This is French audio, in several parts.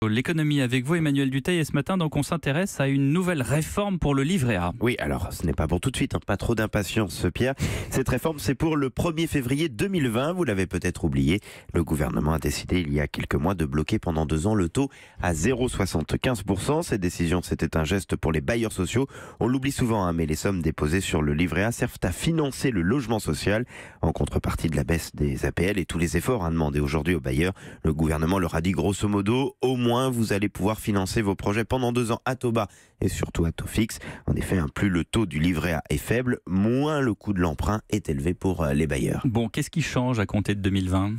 L'économie avec vous, Emmanuel Dutheil, et ce matin, donc, on s'intéresse à une nouvelle réforme pour le livret A. Oui, alors ce n'est pas pour tout de suite, pas trop d'impatience, Pierre. Cette réforme, c'est pour le 1er février 2020, vous l'avez peut-être oublié. Le gouvernement a décidé il y a quelques mois de bloquer pendant 2 ans le taux à 0,75%. Cette décision, c'était un geste pour les bailleurs sociaux. On l'oublie souvent, mais les sommes déposées sur le livret A servent à financer le logement social en contrepartie de la baisse des APL et tous les efforts demandés aujourd'hui aux bailleurs. Le gouvernement leur a dit grosso modo, au moins vous allez pouvoir financer vos projets pendant 2 ans à taux bas et surtout à taux fixe. En effet, plus le taux du livret A est faible, moins le coût de l'emprunt est élevé pour les bailleurs. Bon, qu'est-ce qui change à compter de 2020 ?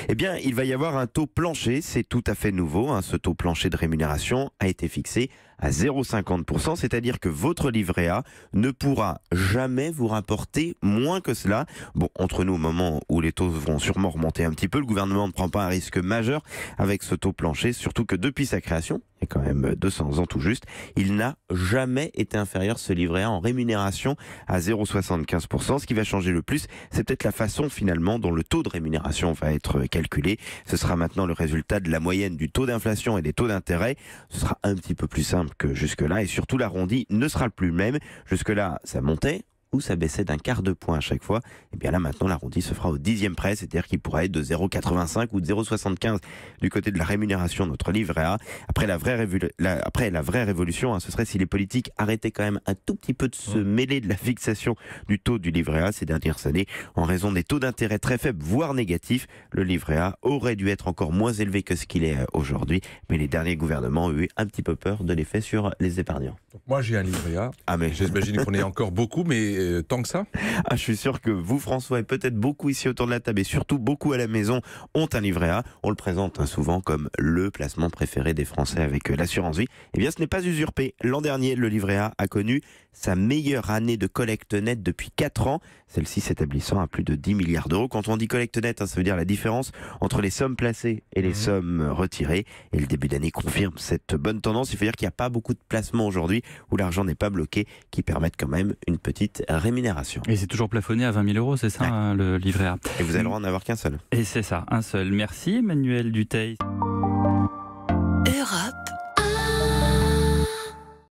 Eh bien, il va y avoir un taux plancher, c'est tout à fait nouveau. Ce taux plancher de rémunération a été fixé à 0,50%, c'est-à-dire que votre livret A ne pourra jamais vous rapporter moins que cela. Bon, entre nous, au moment où les taux vont sûrement remonter un petit peu, le gouvernement ne prend pas un risque majeur avec ce taux plancher, surtout que depuis sa création, il y a quand même 200 ans tout juste, il n'a jamais été inférieur, ce livret A, en rémunération à 0,75%. Ce qui va changer le plus, c'est peut-être la façon finalement dont le taux de rémunération va être calculé. Ce sera maintenant le résultat de la moyenne du taux d'inflation et des taux d'intérêt. Ce sera un petit peu plus simple que jusque-là et surtout l'arrondi ne sera plus le même. Jusque-là, ça montait ou ça baissait d'un quart de point à chaque fois. Et bien là maintenant l'arrondi se fera au 10e près, c'est-à-dire qu'il pourra être de 0,85 ou de 0,75 du côté de la rémunération de notre livret A. Après la vraie révolution, ce serait si les politiques arrêtaient quand même un tout petit peu de se mêler de la fixation du taux du livret A ces dernières années. En raison des taux d'intérêt très faibles, voire négatifs, le livret A aurait dû être encore moins élevé que ce qu'il est aujourd'hui. Mais les derniers gouvernements ont eu un petit peu peur de l'effet sur les épargnants. Donc moi j'ai un livret A. Mais j'imagine qu'on est encore beaucoup, mais tant que ça. Je suis sûr que vous, François, et peut-être beaucoup ici autour de la table, et surtout beaucoup à la maison, ont un livret A. On le présente souvent comme le placement préféré des Français avec l'assurance vie. Eh bien, ce n'est pas usurpé. L'an dernier, le livret A connu sa meilleure année de collecte nette depuis 4 ans. Celle-ci s'établissant à plus de 10 milliards d'euros. Quand on dit collecte nette, ça veut dire la différence entre les sommes placées et les sommes retirées. Et le début d'année confirme cette bonne tendance. Il faut dire qu'il n'y a pas beaucoup de placements aujourd'hui où l'argent n'est pas bloqué, qui permettent quand même une petite rémunération. Et c'est toujours plafonné à 20 000 euros, c'est ça, le livret A. Et vous allez en avoir qu'un seul. Et c'est ça, un seul. Merci Emmanuel Dutheil.